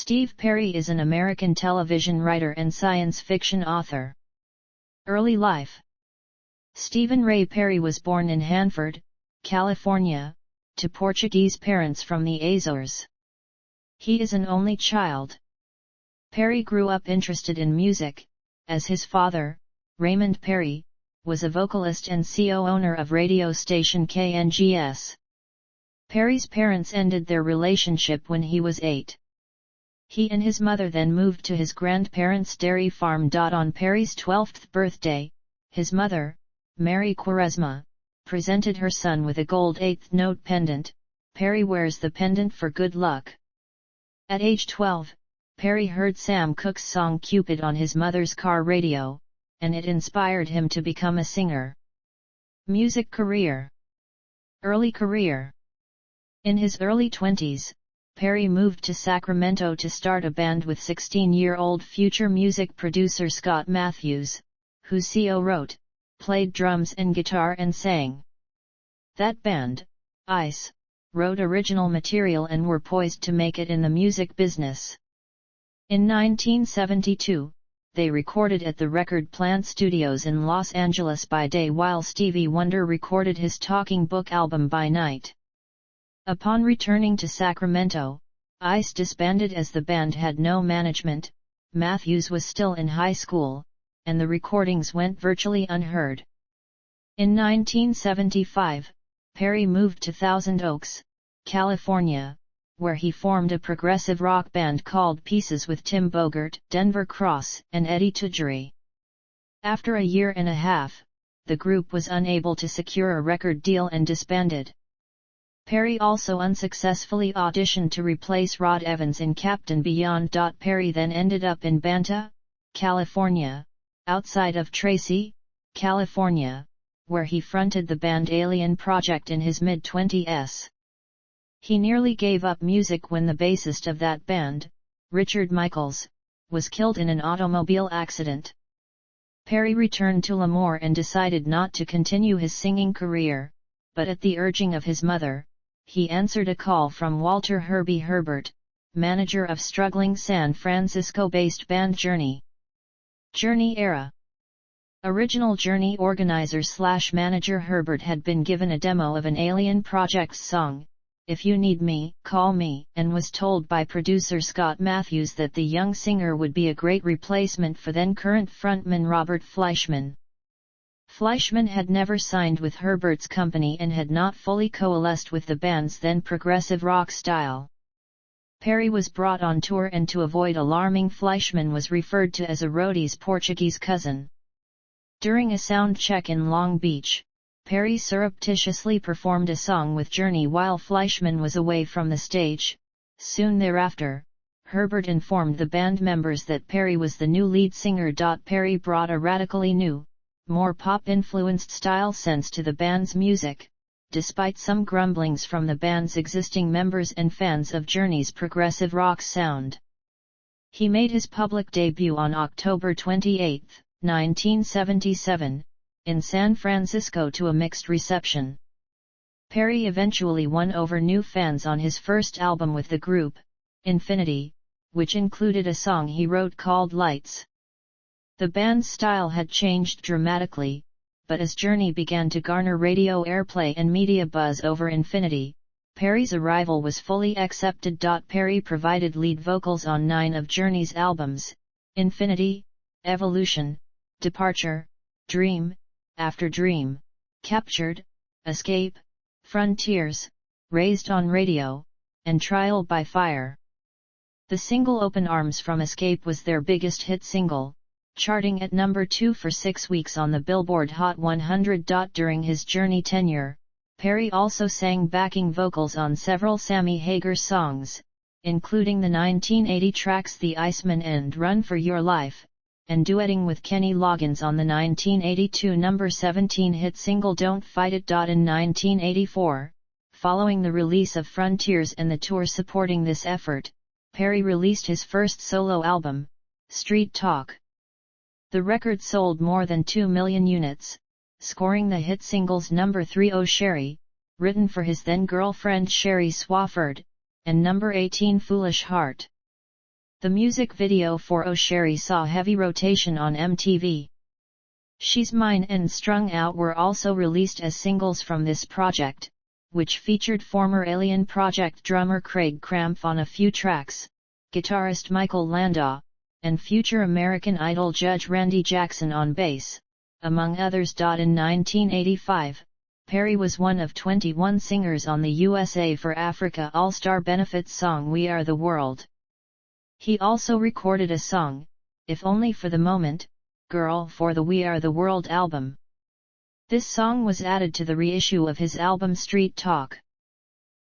Steve Perry is an American television writer and science fiction author. Early life. Stephen Ray Perry was born in Hanford, California, to Portuguese parents from the Azores. He is an only child. Perry grew up interested in music, as his father, Raymond Perry, was a vocalist and co-owner of radio station KNGS. Perry's parents ended their relationship when he was 8. He and his mother then moved to his grandparents' dairy farm. On Perry's 12th birthday, his mother, Mary Quaresma, presented her son with a gold 8th note pendant. Perry wears the pendant for good luck. At age 12, Perry heard Sam Cooke's song Cupid on his mother's car radio, and it inspired him to become a singer. Music career. Early career. In his early 20s, Perry moved to Sacramento to start a band with 16-year-old future music producer Scott Matthews, who CO wrote, played drums and guitar and sang. That band, ICE, wrote original material and were poised to make it in the music business. In 1972, they recorded at the Record Plant Studios in Los Angeles by day while Stevie Wonder recorded his Talking Book album by night. Upon returning to Sacramento, ICE disbanded as the band had no management. Matthews was still in high school, and the recordings went virtually unheard. In 1975, Perry moved to Thousand Oaks, California, where he formed a progressive rock band called Pieces with Tim Bogert, Denver Cross, and Eddie Tudjeri. After a year and a half, the group was unable to secure a record deal and disbanded. Perry also unsuccessfully auditioned to replace Rod Evans in Captain Beyond. Perry then ended up in Banta, California, outside of Tracy, California, where he fronted the band Alien Project in his mid-20s. He nearly gave up music when the bassist of that band, Richard Michaels, was killed in an automobile accident. Perry returned to Lemoore and decided not to continue his singing career, but at the urging of his mother, he answered a call from Walter Herbie Herbert, manager of struggling San Francisco-based band Journey. Journey era. Original Journey organizer/manager Herbert had been given a demo of an Alien Project song, If You Need Me, Call Me, and was told by producer Scott Matthews that the young singer would be a great replacement for then-current frontman Robert Fleischman. Fleischman had never signed with Herbert's company and had not fully coalesced with the band's then progressive rock style. Perry was brought on tour and to avoid alarming Fleischman was referred to as a roadie's Portuguese cousin. During a sound check in Long Beach, Perry surreptitiously performed a song with Journey while Fleischman was away from the stage. Soon thereafter, Herbert informed the band members that Perry was the new lead singer. Perry brought a radically new, more pop-influenced style sense to the band's music, despite some grumblings from the band's existing members and fans of Journey's progressive rock sound. He made his public debut on October 28, 1977, in San Francisco to a mixed reception. Perry eventually won over new fans on his first album with the group, Infinity, which included a song he wrote called Lights. The band's style had changed dramatically, but as Journey began to garner radio airplay and media buzz over Infinity, Perry's arrival was fully accepted. Perry provided lead vocals on 9 of Journey's albums: Infinity, Evolution, Departure, Dream, After Dream, Captured, Escape, Frontiers, Raised on Radio, and Trial by Fire. The single Open Arms from Escape was their biggest hit single, charting at number 2 for 6 weeks on the Billboard Hot 100. During his Journey tenure, Perry also sang backing vocals on several Sammy Hagar songs, including the 1980 tracks The Iceman and Run for Your Life, and duetting with Kenny Loggins on the 1982 number 17 hit single Don't Fight It. In 1984, following the release of Frontiers and the tour supporting this effort, Perry released his first solo album, Street Talk. The record sold more than 2 million units, scoring the hit singles number 3 Oh Sherry, written for his then-girlfriend Sherry Swafford, and number 18 Foolish Heart. The music video for Oh Sherry saw heavy rotation on MTV. She's Mine and Strung Out were also released as singles from this project, which featured former Alien Project drummer Craig Cramp on a few tracks, guitarist Michael Landau, and future American Idol judge Randy Jackson on bass, among others. In 1985, Perry was one of 21 singers on the USA for Africa All-Star Benefits song We Are the World. He also recorded a song, If Only for the Moment, Girl, for the We Are the World album. This song was added to the reissue of his album Street Talk.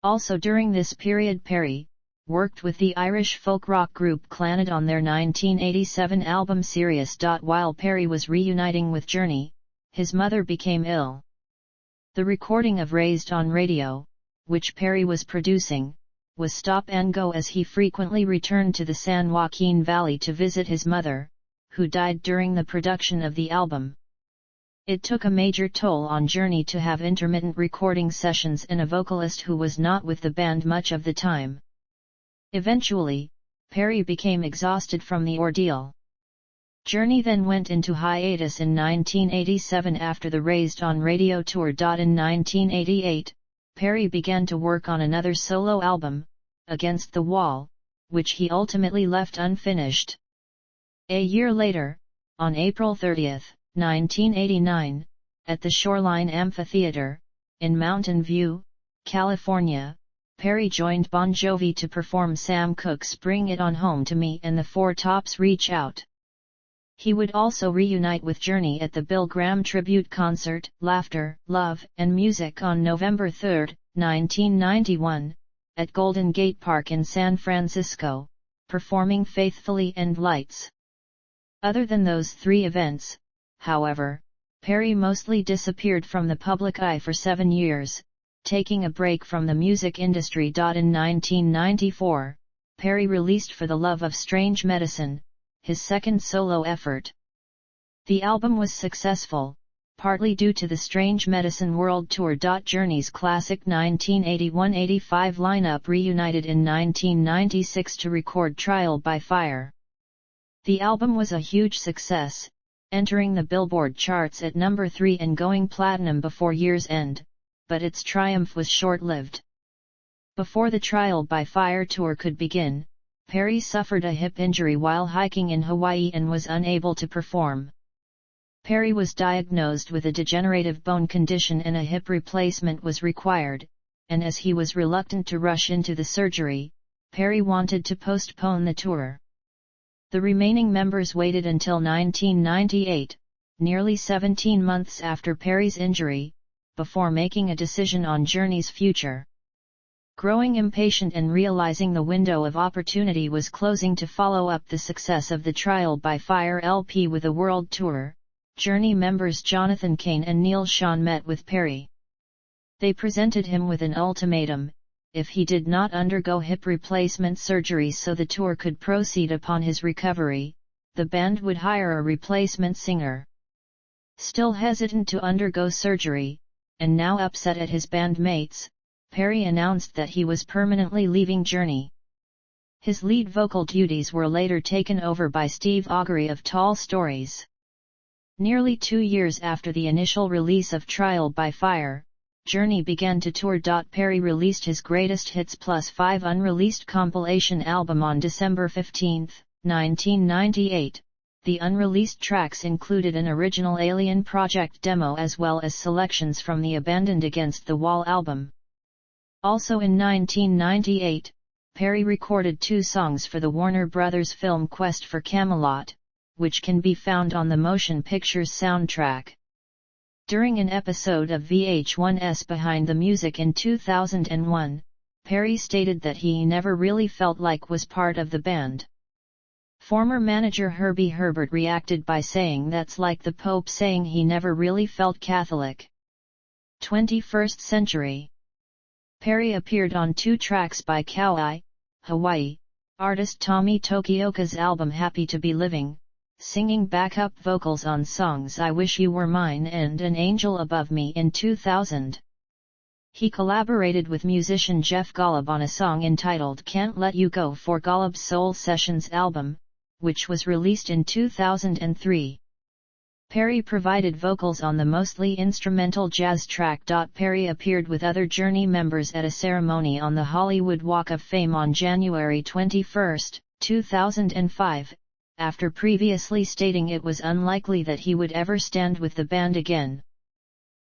Also during this period Perry worked with the Irish folk rock group Clannad on their 1987 album Serious. While Perry was reuniting with Journey, his mother became ill. The recording of Raised on Radio, which Perry was producing, was stop and go as he frequently returned to the San Joaquin Valley to visit his mother, who died during the production of the album. It took a major toll on Journey to have intermittent recording sessions and a vocalist who was not with the band much of the time. Eventually, Perry became exhausted from the ordeal. Journey then went into hiatus in 1987 after the Raised on Radio tour. In 1988, Perry began to work on another solo album, Against the Wall, which he ultimately left unfinished. A year later, on April 30, 1989, at the Shoreline Amphitheater, in Mountain View, California, Perry joined Bon Jovi to perform Sam Cooke's Bring It On Home to Me and the Four Tops' Reach Out. He would also reunite with Journey at the Bill Graham tribute concert, Laughter, Love, and Music on November 3, 1991, at Golden Gate Park in San Francisco, performing Faithfully and Lights. Other than those three events, however, Perry mostly disappeared from the public eye for 7 years, taking a break from the music industry. In 1994, Perry released For the Love of Strange Medicine, his second solo effort. The album was successful, partly due to the Strange Medicine World Tour. Journey's classic 1981-85 lineup reunited in 1996 to record Trial by Fire. The album was a huge success, entering the Billboard charts at number 3 and going platinum before year's end, but its triumph was short-lived. Before the Trial by Fire tour could begin, Perry suffered a hip injury while hiking in Hawaii and was unable to perform. Perry was diagnosed with a degenerative bone condition and a hip replacement was required, and as he was reluctant to rush into the surgery, Perry wanted to postpone the tour. The remaining members waited until 1998, nearly 17 months after Perry's injury, before making a decision on Journey's future. Growing impatient and realizing the window of opportunity was closing to follow up the success of the Trial by Fire LP with a world tour, Journey members Jonathan Cain and Neil Schon met with Perry. They presented him with an ultimatum: if he did not undergo hip replacement surgery so the tour could proceed upon his recovery, the band would hire a replacement singer. Still hesitant to undergo surgery, and now upset at his bandmates, Perry announced that he was permanently leaving Journey. His lead vocal duties were later taken over by Steve Augury of Tall Stories. Nearly 2 years after the initial release of Trial by Fire, Journey began to tour. Perry released his Greatest Hits Plus 5 unreleased compilation album on December 15, 1998. The unreleased tracks included an original Alien Project demo as well as selections from the abandoned Against the Wall album. Also in 1998, Perry recorded 2 songs for the Warner Brothers film Quest for Camelot, which can be found on the motion picture's soundtrack. During an episode of VH1's Behind the Music in 2001, Perry stated that he never really felt like was part of the band. Former manager Herbie Herbert reacted by saying that's like the Pope saying he never really felt Catholic. 21st Century. Perry appeared on 2 tracks by Kauai, Hawaii, artist Tommy Tokioka's album Happy to Be Living, singing backup vocals on songs I Wish You Were Mine and An Angel Above Me in 2000. He collaborated with musician Jeff Golub on a song entitled Can't Let You Go for Golub's Soul Sessions album, which was released in 2003. Perry provided vocals on the mostly instrumental jazz track. Perry appeared with other Journey members at a ceremony on the Hollywood Walk of Fame on January 21, 2005, after previously stating it was unlikely that he would ever stand with the band again.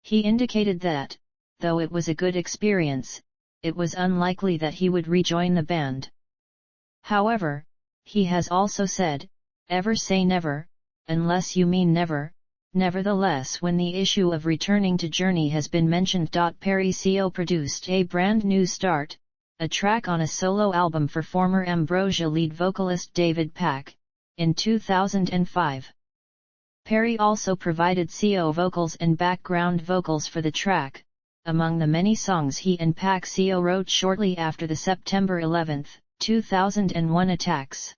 He indicated that, though it was a good experience, it was unlikely that he would rejoin the band. However, he has also said, "Ever say never, unless you mean never." Nevertheless, when the issue of returning to Journey has been mentioned, Perry Co. produced A Brand New Start, a track on a solo album for former Ambrosia lead vocalist David Pack, in 2005. Perry also provided CO vocals and background vocals for the track, among the many songs he and Pack Co. wrote shortly after the September 11, 2001 attacks.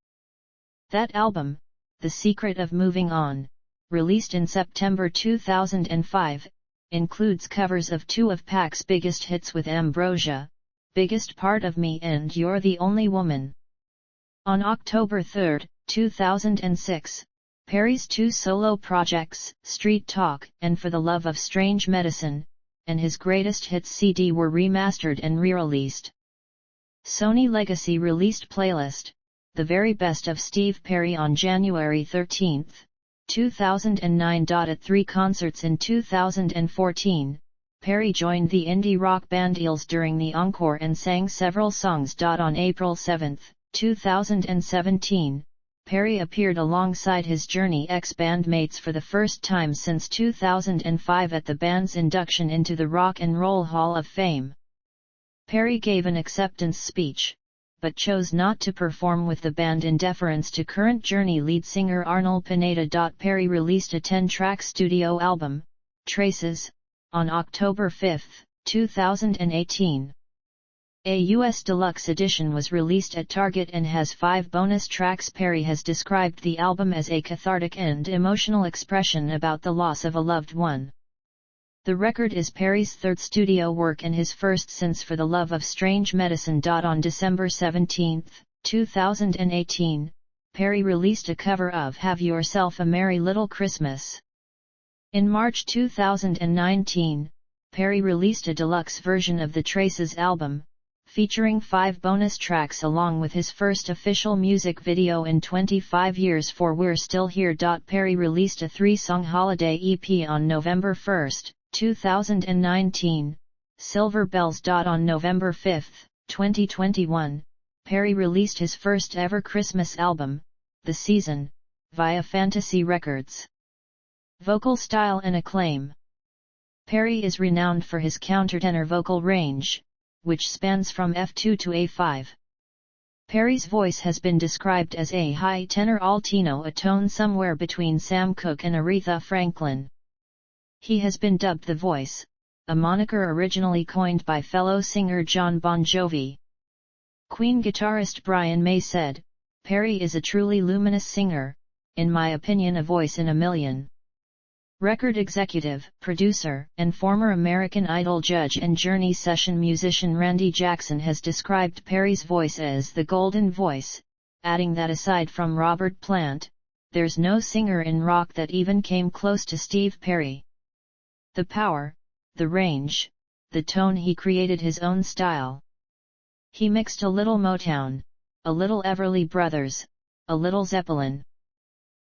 That album, The Secret of Moving On, released in September 2005, includes covers of two of Pack's biggest hits with Ambrosia, Biggest Part of Me and You're the Only Woman. On October 3, 2006, Perry's two solo projects, Street Talk and For the Love of Strange Medicine, and his Greatest Hits CD were remastered and re-released. Sony Legacy released playlist, The Very Best of Steve Perry on January 13, 2009. At 3 concerts in 2014, Perry joined the indie rock band Eels during the encore and sang several songs. On April 7, 2017, Perry appeared alongside his Journey ex-bandmates for the first time since 2005 at the band's induction into the Rock and Roll Hall of Fame. Perry gave an acceptance speech, but chose not to perform with the band in deference to current Journey lead singer Arnold Pineda. Perry released a 10-track studio album, Traces, on October 5, 2018. A U.S. deluxe edition was released at Target and has 5 bonus tracks. Perry has described the album as a cathartic and emotional expression about the loss of a loved one. The record is Perry's third studio work and his first since For the Love of Strange Medicine. On December 17, 2018, Perry released a cover of Have Yourself a Merry Little Christmas. In March 2019, Perry released a deluxe version of the Traces album, featuring 5 bonus tracks along with his first official music video in 25 years for We're Still Here. Perry released a 3-song holiday EP on November 1, 2019, Silver Bells. On November 5, 2021, Perry released his first ever Christmas album, The Season, via Fantasy Records. Vocal style and acclaim. Perry is renowned for his countertenor vocal range, which spans from F2 to A5. Perry's voice has been described as a high tenor altino, a tone somewhere between Sam Cooke and Aretha Franklin. He has been dubbed The Voice, a moniker originally coined by fellow singer Jon Bon Jovi. Queen guitarist Brian May said, "Perry is a truly luminous singer, in my opinion a voice in a million." Record executive, producer, and former American Idol judge and Journey session musician Randy Jackson has described Perry's voice as the golden voice, adding that aside from Robert Plant, there's no singer in rock that even came close to Steve Perry. The power, the range, the tone. He created his own style. He mixed a little Motown, a little Everly Brothers, a little Zeppelin.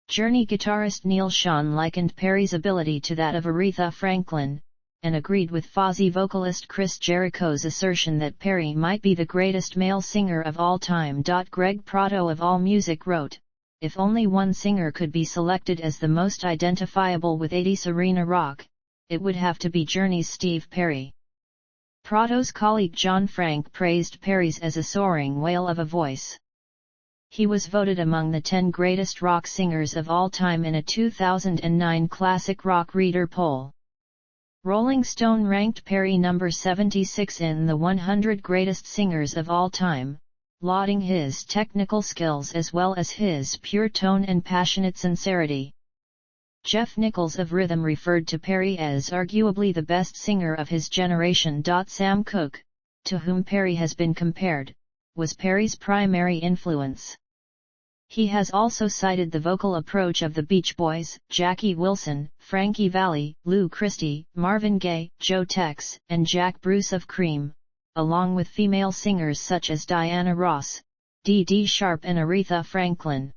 Journey guitarist Neil Schon likened Perry's ability to that of Aretha Franklin, and agreed with Fozzy vocalist Chris Jericho's assertion that Perry might be the greatest male singer of all time. Greg Prato of AllMusic wrote, "If only one singer could be selected as the most identifiable with 80s arena rock, it would have to be Journey's Steve Perry." Prato's colleague John Frank praised Perry's as a soaring whale of a voice. He was voted among the 10 greatest rock singers of all time in a 2009 Classic Rock Reader poll. Rolling Stone ranked Perry number 76 in the 100 greatest singers of all time, lauding his technical skills as well as his pure tone and passionate sincerity. Jeff Nichols of Rhythm referred to Perry as arguably the best singer of his generation. Sam Cooke, to whom Perry has been compared, was Perry's primary influence. He has also cited the vocal approach of the Beach Boys, Jackie Wilson, Frankie Valli, Lou Christie, Marvin Gaye, Joe Tex, and Jack Bruce of Cream, along with female singers such as Diana Ross, Dee Dee Sharp and Aretha Franklin.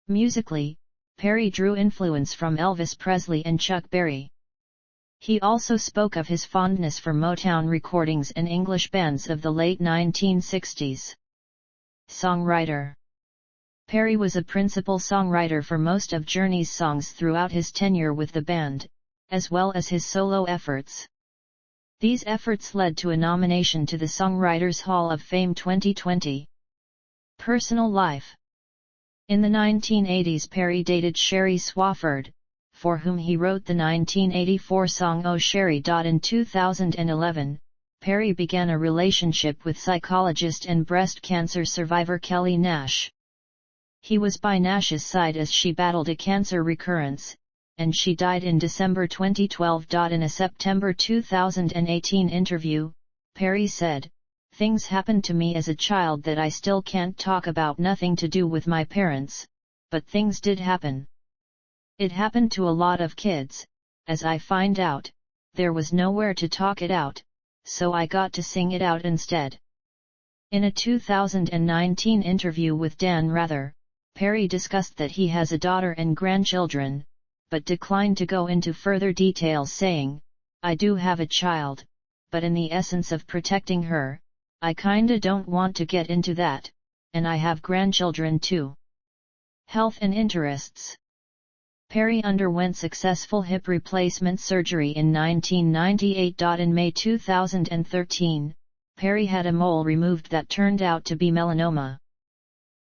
Musically, Perry drew influence from Elvis Presley and Chuck Berry. He also spoke of his fondness for Motown recordings and English bands of the late 1960s. Songwriter. Perry was a principal songwriter for most of Journey's songs throughout his tenure with the band, as well as his solo efforts. These efforts led to a nomination to the Songwriters Hall of Fame 2020. Personal life. In the 1980s, Perry dated Sherry Swafford, for whom he wrote the 1984 song Oh Sherry. In 2011, Perry began a relationship with psychologist and breast cancer survivor Kelly Nash. He was by Nash's side as she battled a cancer recurrence, and she died in December 2012. In a September 2018 interview, Perry said, "Things happened to me as a child that I still can't talk about, nothing to do with my parents, but things did happen. It happened to a lot of kids. As I find out, there was nowhere to talk it out, so I got to sing it out instead." In a 2019 interview with Dan Rather, Perry discussed that he has a daughter and grandchildren, but declined to go into further details, saying, "I do have a child, but in the essence of protecting her, I kinda don't want to get into that, and I have grandchildren too." Health and interests. Perry underwent successful hip replacement surgery in 1998. In May 2013, Perry had a mole removed that turned out to be melanoma.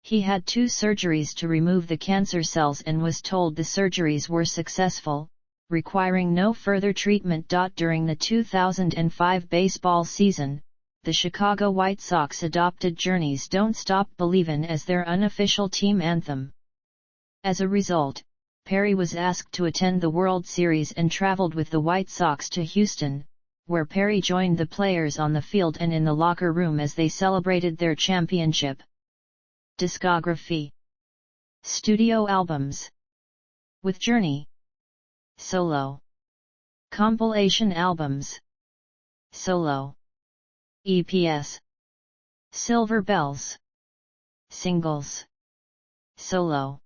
He had 2 surgeries to remove the cancer cells and was told the surgeries were successful, requiring no further treatment. During the 2005 baseball season, the Chicago White Sox adopted Journey's Don't Stop Believin' as their unofficial team anthem. As a result, Perry was asked to attend the World Series and traveled with the White Sox to Houston, where Perry joined the players on the field and in the locker room as they celebrated their championship. Discography. Studio albums. With Journey. Solo. Compilation albums. Solo. EPS. Silver Bells. Singles. Solo.